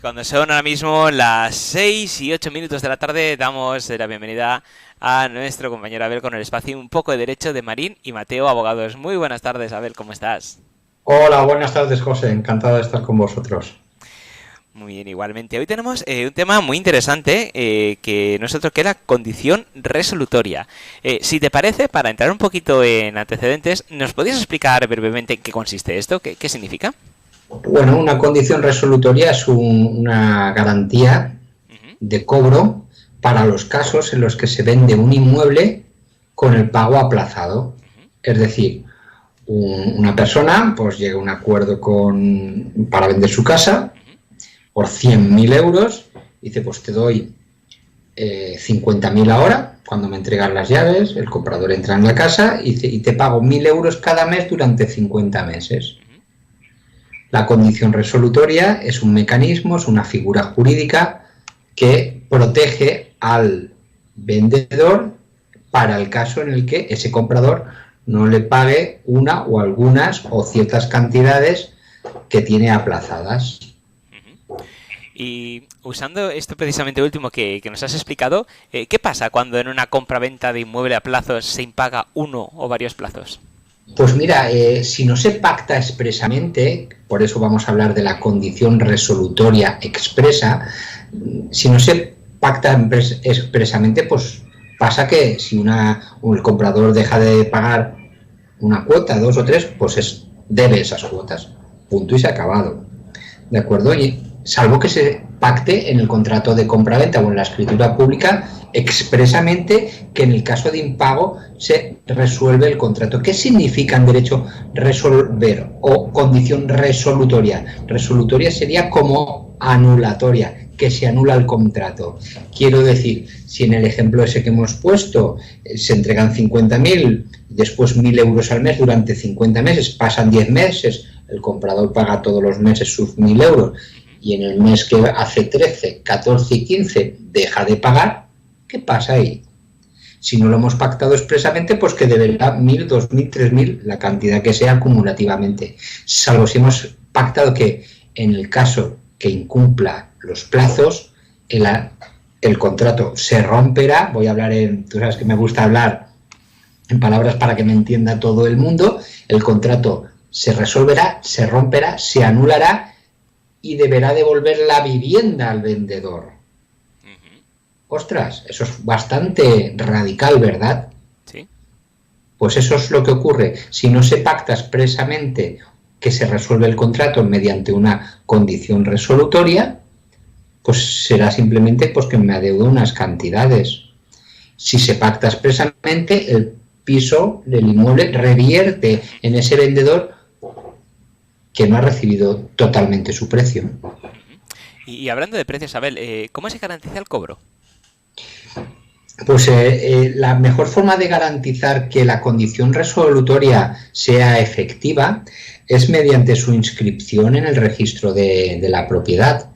Cuando son ahora mismo las 6 y 8 minutos de la tarde, damos la bienvenida a nuestro compañero Abel con el espacio Un poco de Derecho de Marín y Mateo, abogados. Muy buenas tardes, Abel, ¿cómo estás? Hola, buenas tardes, José. Encantado de estar con vosotros. Muy bien, igualmente. Hoy tenemos un tema muy interesante que no es otro que la condición resolutoria. Si te parece, para entrar un poquito en antecedentes, ¿nos podrías explicar brevemente en qué consiste esto? ¿Qué significa? Bueno, una condición resolutoria es una garantía de cobro para los casos en los que se vende un inmueble con el pago aplazado. Es decir, una persona pues llega a un acuerdo para vender su casa por 100.000 euros, dice pues te doy 50.000 ahora, cuando me entregan las llaves, el comprador entra en la casa y te pago 1.000 euros cada mes durante 50 meses. La condición resolutoria es un mecanismo, es una figura jurídica que protege al vendedor para el caso en el que ese comprador no le pague una o algunas o ciertas cantidades que tiene aplazadas. Y usando esto precisamente último que nos has explicado, ¿qué pasa cuando en una compra-venta de inmueble a plazos se impaga uno o varios plazos? Pues mira, si no se pacta expresamente, por eso vamos a hablar de la condición resolutoria expresa, si no se pacta expresamente, pues pasa que si el comprador deja de pagar una cuota, dos o tres, pues debe esas cuotas, punto y se ha acabado, ¿de acuerdo? Y salvo que se pacte en el contrato de compraventa o en la escritura pública expresamente que en el caso de impago se resuelve el contrato. ¿Qué significa en derecho resolver o condición resolutoria? Resolutoria sería como anulatoria, que se anula el contrato. Quiero decir, si en el ejemplo ese que hemos puesto se entregan 50.000, después 1.000 euros al mes durante 50 meses, pasan 10 meses, el comprador paga todos los meses sus 1.000 euros y en el mes que hace 13, 14 y 15 deja de pagar, ¿qué pasa ahí? Si no lo hemos pactado expresamente, pues que deberá 1.000, 2.000, 3.000, la cantidad que sea acumulativamente. Salvo si hemos pactado que en el caso que incumpla los plazos, el contrato se romperá. Voy a hablar tú sabes que me gusta hablar en palabras para que me entienda todo el mundo. El contrato se resolverá, se romperá, se anulará y deberá devolver la vivienda al vendedor. Ostras, eso es bastante radical, ¿verdad? Sí. Pues eso es lo que ocurre. Si no se pacta expresamente que se resuelve el contrato mediante una condición resolutoria, pues será simplemente pues que me adeudo unas cantidades. Si se pacta expresamente, el piso del inmueble revierte en ese vendedor que no ha recibido totalmente su precio. Y hablando de precios, Abel, ¿cómo se garantiza el cobro? Pues la mejor forma de garantizar que la condición resolutoria sea efectiva es mediante su inscripción en el registro de la propiedad.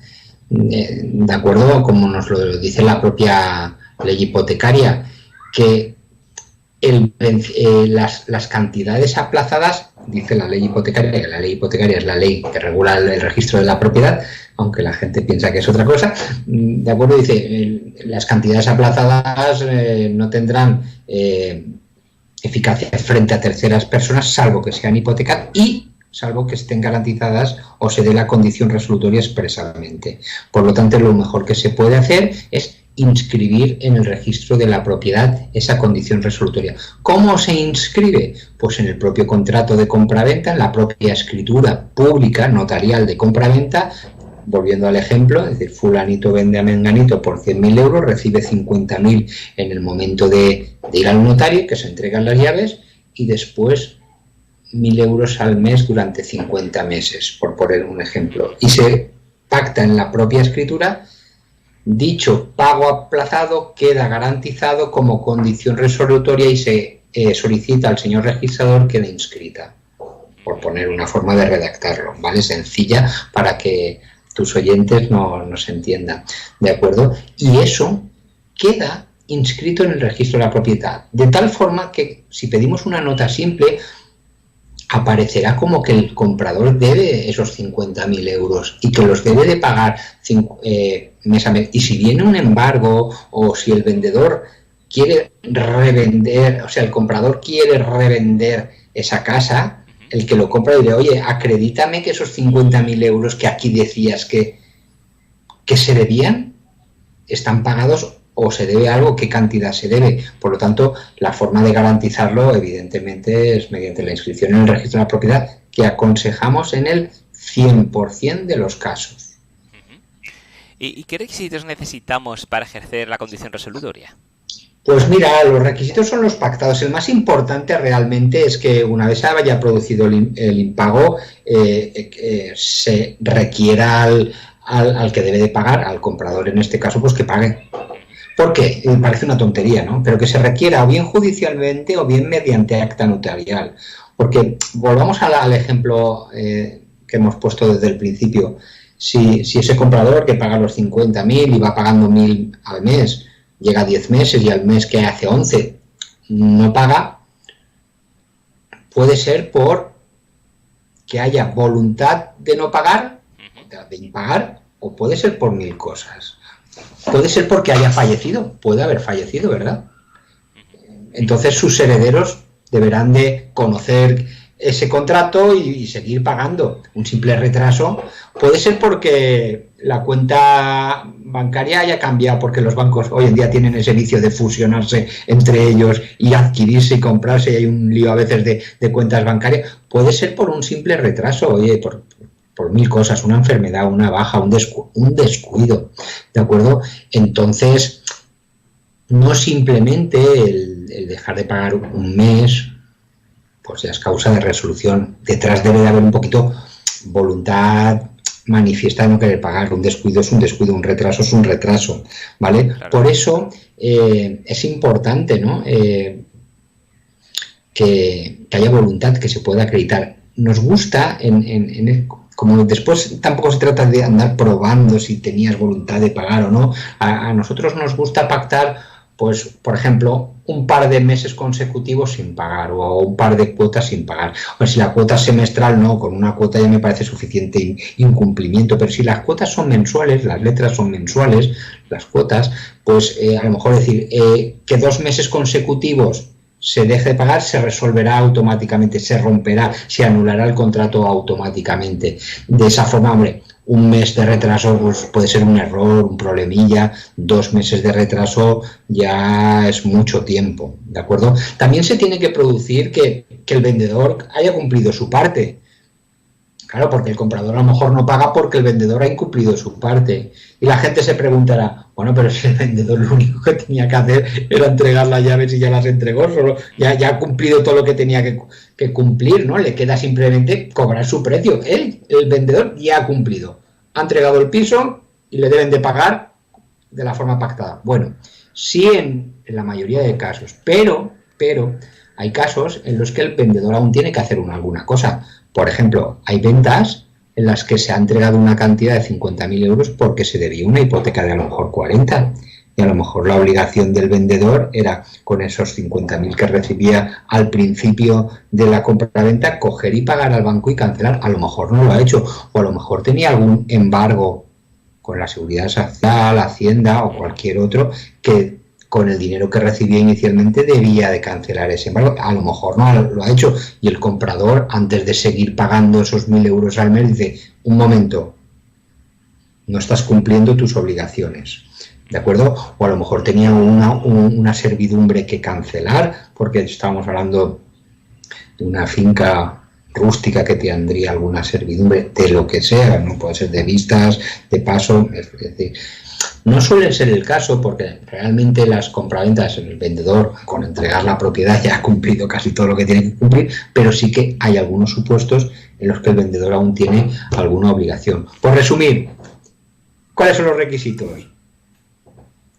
De acuerdo, como nos lo dice la propia ley hipotecaria, que las cantidades aplazadas, dice la ley hipotecaria, que la ley hipotecaria es la ley que regula el registro de la propiedad, aunque la gente piensa que es otra cosa, de acuerdo, dice, las cantidades aplazadas no tendrán eficacia frente a terceras personas, salvo que sean hipotecas y salvo que estén garantizadas o se dé la condición resolutoria expresamente. Por lo tanto, lo mejor que se puede hacer es inscribir en el registro de la propiedad esa condición resolutoria. ¿Cómo se inscribe? Pues en el propio contrato de compraventa, en la propia escritura pública notarial de compraventa. Volviendo al ejemplo, es decir, fulanito vende a menganito por 100.000 euros, recibe 50.000 en el momento de ir al notario, que se entregan las llaves, y después 1.000 euros al mes durante 50 meses, por poner un ejemplo. Y se pacta en la propia escritura. Dicho pago aplazado queda garantizado como condición resolutoria y se solicita al señor registrador quede inscrita, por poner una forma de redactarlo, ¿vale? Sencilla para que tus oyentes nos entiendan, ¿de acuerdo? Y eso queda inscrito en el registro de la propiedad, de tal forma que si pedimos una nota simple, aparecerá como que el comprador debe esos 50.000 euros y que los debe de pagar mes a mes. Y si viene un embargo o si el vendedor quiere revender, o sea, el comprador quiere revender esa casa, el que lo compra dirá, oye, acredítame que esos 50.000 euros que aquí decías que se debían, están pagados o se debe algo, qué cantidad se debe. Por lo tanto, la forma de garantizarlo, evidentemente, es mediante la inscripción en el registro de la propiedad, que aconsejamos en el 100% de los casos. ¿Y qué requisitos necesitamos para ejercer la condición resolutoria? Pues mira, los requisitos son los pactados. El más importante realmente es que una vez haya producido el impago, se requiera al que debe de pagar, al comprador en este caso, pues que pague. ¿Por qué? Me parece una tontería, ¿no? Pero que se requiera o bien judicialmente o bien mediante acta notarial. Porque volvamos al ejemplo que hemos puesto desde el principio. Si ese comprador que paga los 50.000 y va pagando 1.000 al mes, llega a 10 meses y al mes que hace 11 no paga, puede ser por que haya voluntad de no pagar, de impagar, o puede ser por 1000 cosas. Puede ser porque haya fallecido, puede haber fallecido, ¿verdad? Entonces sus herederos deberán de conocer ese contrato y seguir pagando. Un simple retraso puede ser porque la cuenta bancaria haya cambiado, porque los bancos hoy en día tienen ese vicio de fusionarse entre ellos y adquirirse y comprarse, y hay un lío a veces de cuentas bancarias. Puede ser por un simple retraso, oye, por 1000 cosas, una enfermedad, una baja, un descuido, ¿de acuerdo? Entonces, no simplemente el dejar de pagar un mes, pues ya es causa de resolución. Detrás debe de haber un poquito voluntad manifiesta de no querer pagar. Un descuido es un descuido, un retraso es un retraso, ¿vale? Claro. Por eso es importante, ¿no? Que haya voluntad, que se pueda acreditar. Nos gusta como después tampoco se trata de andar probando si tenías voluntad de pagar o no. A nosotros nos gusta pactar, pues, por ejemplo, un par de meses consecutivos sin pagar o un par de cuotas sin pagar. O si la cuota es semestral, no, con una cuota ya me parece suficiente incumplimiento. Pero si las cuotas son mensuales, las letras son mensuales, las cuotas, pues a lo mejor decir que 2 meses consecutivos se deje de pagar, se resolverá automáticamente, se romperá, se anulará el contrato automáticamente. De esa forma, hombre, un mes de retraso pues, puede ser un error, un problemilla. 2 meses de retraso ya es mucho tiempo, ¿de acuerdo? También se tiene que producir que el vendedor haya cumplido su parte. Claro, porque el comprador a lo mejor no paga porque el vendedor ha incumplido su parte. Y la gente se preguntará, bueno, pero si el vendedor lo único que tenía que hacer era entregar las llaves y ya las entregó, solo ya ha cumplido todo lo que tenía que cumplir, ¿no? Le queda simplemente cobrar su precio. El vendedor ya ha cumplido. Ha entregado el piso y le deben de pagar de la forma pactada. Bueno, sí en la mayoría de casos, pero hay casos en los que el vendedor aún tiene que hacer alguna cosa. Por ejemplo, hay ventas en las que se ha entregado una cantidad de 50.000 euros porque se debía una hipoteca de a lo mejor 40. Y a lo mejor la obligación del vendedor era, con esos 50.000 que recibía al principio de la compra-venta, coger y pagar al banco y cancelar. A lo mejor no lo ha hecho. O a lo mejor tenía algún embargo con la Seguridad Social, Hacienda o cualquier otro que con el dinero que recibía inicialmente debía de cancelar ese embargo. A lo mejor no lo ha hecho y el comprador, antes de seguir pagando esos 1.000 euros al mes, dice, un momento, no estás cumpliendo tus obligaciones, ¿de acuerdo? O a lo mejor tenía una servidumbre que cancelar, porque estábamos hablando de una finca rústica que tendría alguna servidumbre de lo que sea, no puede ser de vistas, de paso, es decir, no suele ser el caso porque realmente las compraventas, el vendedor con entregar la propiedad ya ha cumplido casi todo lo que tiene que cumplir, pero sí que hay algunos supuestos en los que el vendedor aún tiene alguna obligación. Por resumir, ¿cuáles son los requisitos?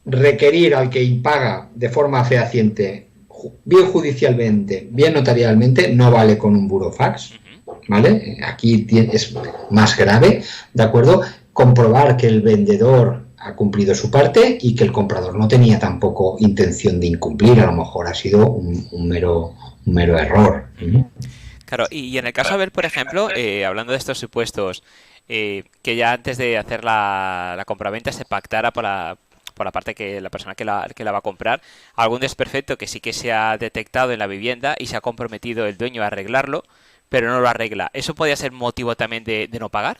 Requerir al que impaga de forma fehaciente, bien judicialmente, bien notarialmente, no vale con un burofax, ¿vale? Aquí es más grave, ¿de acuerdo? Comprobar que el vendedor ha cumplido su parte y que el comprador no tenía tampoco intención de incumplir, a lo mejor ha sido un mero error. Claro, y en el caso de Abel, por ejemplo, hablando de estos supuestos, que ya antes de hacer la compraventa se pactara por la parte que la persona que la va a comprar, algún desperfecto que sí que se ha detectado en la vivienda y se ha comprometido el dueño a arreglarlo, pero no lo arregla. ¿Eso podría ser motivo también de no pagar?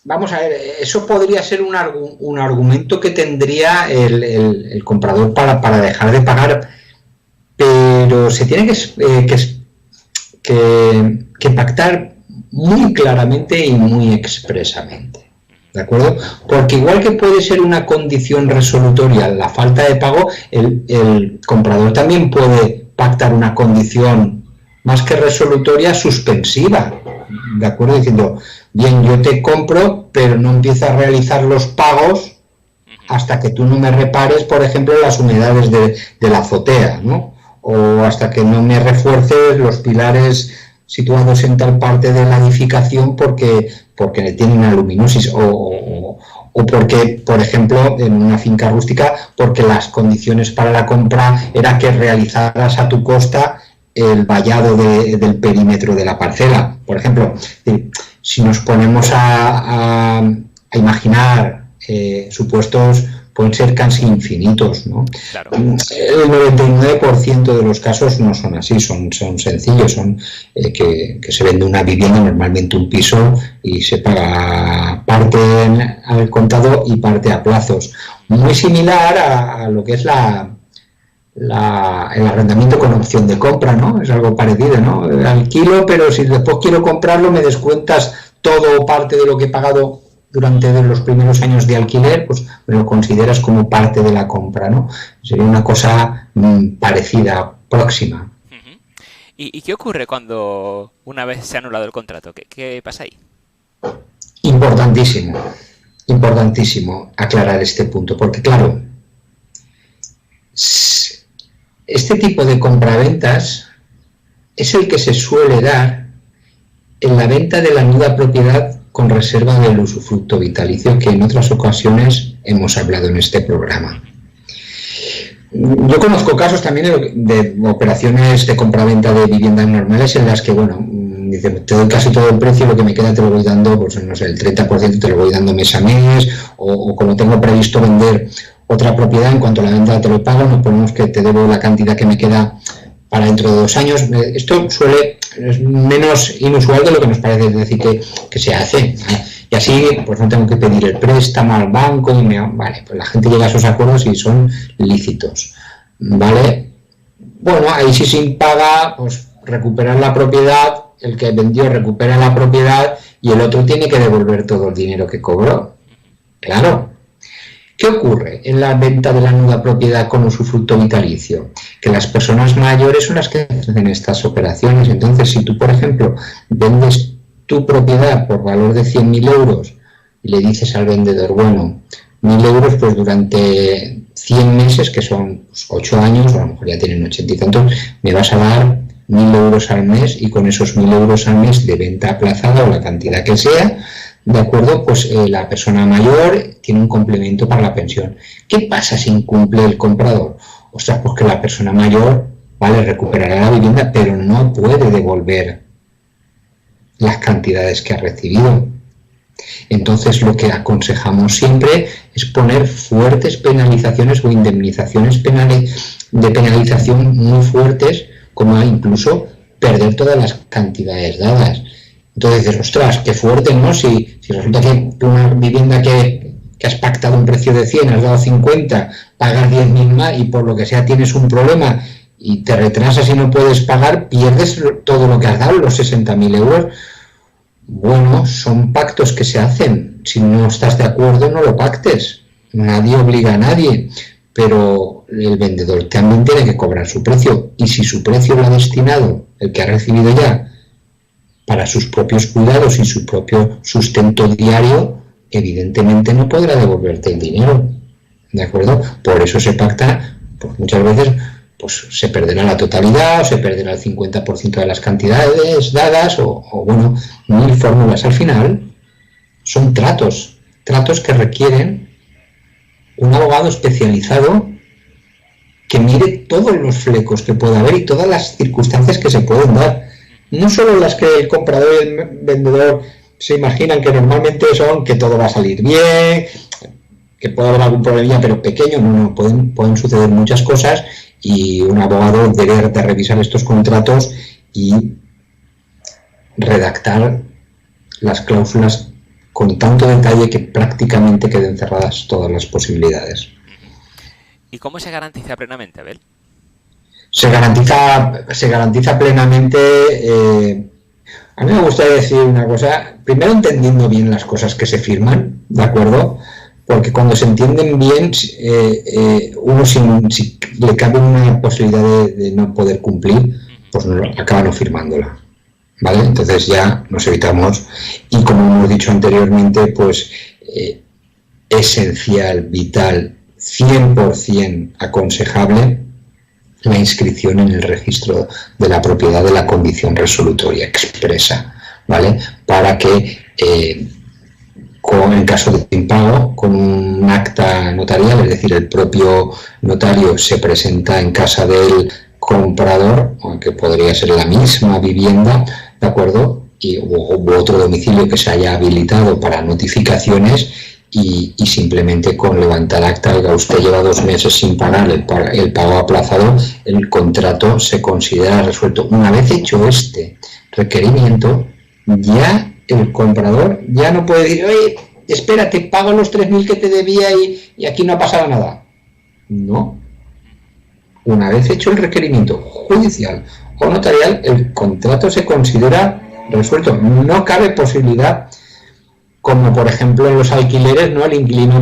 Vamos a ver, eso podría ser un argumento que tendría el comprador para dejar de pagar, pero se tiene que pactar muy claramente y muy expresamente. ¿De acuerdo? Porque igual que puede ser una condición resolutoria la falta de pago, el comprador también puede pactar una condición más que resolutoria, suspensiva. ¿De acuerdo? Diciendo, bien, yo te compro, pero no empiezo a realizar los pagos hasta que tú no me repares, por ejemplo, las humedades de la azotea, ¿no? O hasta que no me refuerces los pilares situados en tal parte de la edificación porque tienen aluminosis o porque, por ejemplo, en una finca rústica, porque las condiciones para la compra era que realizaras a tu costa el vallado del perímetro de la parcela. Por ejemplo, si nos ponemos a imaginar supuestos, pueden ser casi infinitos, ¿no? Claro. El 99% de los casos no son así, son sencillos, son que se vende una vivienda, normalmente un piso, y se paga parte al contado y parte a plazos. Muy similar a lo que es el arrendamiento con opción de compra, ¿no? Es algo parecido, ¿no? Alquilo, pero si después quiero comprarlo me descuentas todo o parte de lo que he pagado durante los primeros años de alquiler, pues me lo consideras como parte de la compra, ¿no? Sería una cosa parecida, próxima. Uh-huh. ¿Y qué ocurre cuando una vez se ha anulado el contrato? ¿Qué pasa ahí? Importantísimo aclarar este punto, porque claro, este tipo de compraventas es el que se suele dar en la venta de la nuda propiedad con reserva del usufructo vitalicio, que en otras ocasiones hemos hablado en este programa. Yo conozco casos también de operaciones de compraventa de viviendas normales en las que, bueno, dice, te doy casi todo el precio, lo que me queda te lo voy dando, pues no sé, el 30% te lo voy dando mes a mes, o como tengo previsto vender otra propiedad, en cuanto a la venta te lo pago, nos ponemos que te debo la cantidad que me queda para dentro de 2 años. Esto es menos inusual de lo que nos parece, decir, que se hace. Y así, pues no tengo que pedir el préstamo al banco vale, pues la gente llega a esos acuerdos y son lícitos, ¿vale? Bueno, ahí sí se impaga, pues recuperar la propiedad, el que vendió recupera la propiedad y el otro tiene que devolver todo el dinero que cobró. Claro. ¿Qué ocurre en la venta de la nuda propiedad con usufructo vitalicio? Que las personas mayores son las que hacen estas operaciones. Entonces, si tú, por ejemplo, vendes tu propiedad por valor de 100.000 euros y le dices al vendedor, bueno, 1.000 euros pues durante 100 meses, que son pues, 8 años, o a lo mejor ya tienen 80 y tantos, me vas a dar 1.000 euros al mes, y con esos 1.000 euros al mes de venta aplazada o la cantidad que sea, ¿de acuerdo? Pues la persona mayor tiene un complemento para la pensión. ¿Qué pasa si incumple el comprador? Ostras, pues que la persona mayor, vale, recuperará la vivienda, pero no puede devolver las cantidades que ha recibido. Entonces lo que aconsejamos siempre es poner fuertes penalizaciones o indemnizaciones de penalización muy fuertes, como incluso perder todas las cantidades dadas. Entonces dices, ostras, qué fuerte, ¿no? Si resulta que una vivienda que has pactado un precio de 100, has dado 50, pagas 10.000 más y por lo que sea tienes un problema y te retrasas y no puedes pagar, pierdes todo lo que has dado, los 60.000 euros. Bueno, son pactos que se hacen. Si no estás de acuerdo, no lo pactes. Nadie obliga a nadie, pero el vendedor también tiene que cobrar su precio. Y si su precio lo ha destinado, el que ha recibido ya, para sus propios cuidados y su propio sustento diario, evidentemente no podrá devolverte el dinero, ¿de acuerdo? Por eso se pacta, pues muchas veces pues se perderá la totalidad, o se perderá el 50% de las cantidades dadas, o bueno, 1000 fórmulas. Al final son tratos que requieren un abogado especializado que mire todos los flecos que pueda haber y todas las circunstancias que se pueden dar. no solo las que el comprador y el vendedor se imaginan que normalmente son que todo va a salir bien, que puede haber algún problemilla pero pequeño, no, pueden suceder muchas cosas y un abogado debe de revisar estos contratos y redactar las cláusulas con tanto detalle que prácticamente queden cerradas todas las posibilidades. ¿Y cómo se garantiza plenamente, Abel? Se garantiza plenamente. A mí me gustaría decir una cosa, primero entendiendo bien las cosas que se firman, ¿de acuerdo? Porque cuando se entienden bien, uno si le cabe una posibilidad de no poder cumplir, pues acaba no firmándola, ¿vale? Entonces ya nos evitamos, y como hemos dicho anteriormente, pues esencial, vital, 100% aconsejable la inscripción en el registro de la propiedad de la condición resolutoria expresa, ¿vale? Para que en caso de impago, con un acta notarial, es decir, el propio notario se presenta en casa del comprador, aunque podría ser la misma vivienda, ¿de acuerdo? U otro domicilio que se haya habilitado para notificaciones, y simplemente con levantar acta, oiga, usted lleva 2 meses sin pagar el pago aplazado, el contrato se considera resuelto. Una vez hecho este requerimiento, ya el comprador ya no puede decir, oye, espérate, pago los 3.000 que te debía y aquí no ha pasado nada. No. Una vez hecho el requerimiento judicial o notarial, el contrato se considera resuelto. No cabe posibilidad, como por ejemplo en los alquileres, ¿no? El inquilino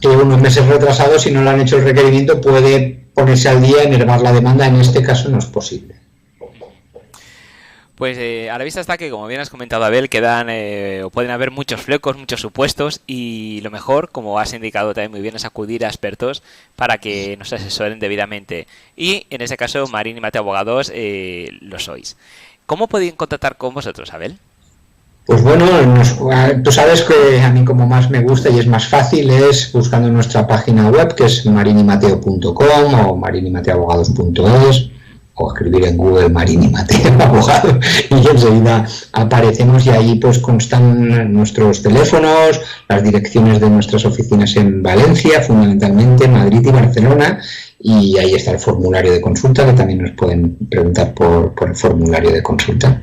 que unos meses retrasados, si no le han hecho el requerimiento, puede ponerse al día, enervar la demanda. En este caso no es posible. Pues a la vista está que, como bien has comentado, Abel, quedan o pueden haber muchos flecos, muchos supuestos, y lo mejor, como has indicado también muy bien, es acudir a expertos para que nos asesoren debidamente. Y en ese caso, Marín y Mateo Abogados lo sois. ¿Cómo pueden contactar con vosotros, Abel? Pues bueno, tú sabes que a mí como más me gusta y es más fácil es buscando nuestra página web, que es marinimateo.com o marinimateoabogados.es, o escribir en Google Marín y Mateo Abogado y enseguida aparecemos, y ahí pues constan nuestros teléfonos, las direcciones de nuestras oficinas en Valencia, fundamentalmente Madrid y Barcelona, y ahí está el formulario de consulta, que también nos pueden preguntar por el formulario de consulta.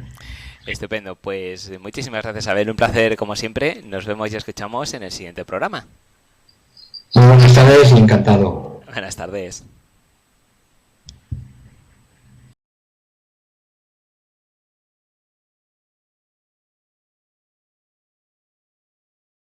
Estupendo, pues muchísimas gracias, Abel, un placer como siempre. Nos vemos y escuchamos en el siguiente programa. Muy buenas tardes y encantado. Buenas tardes.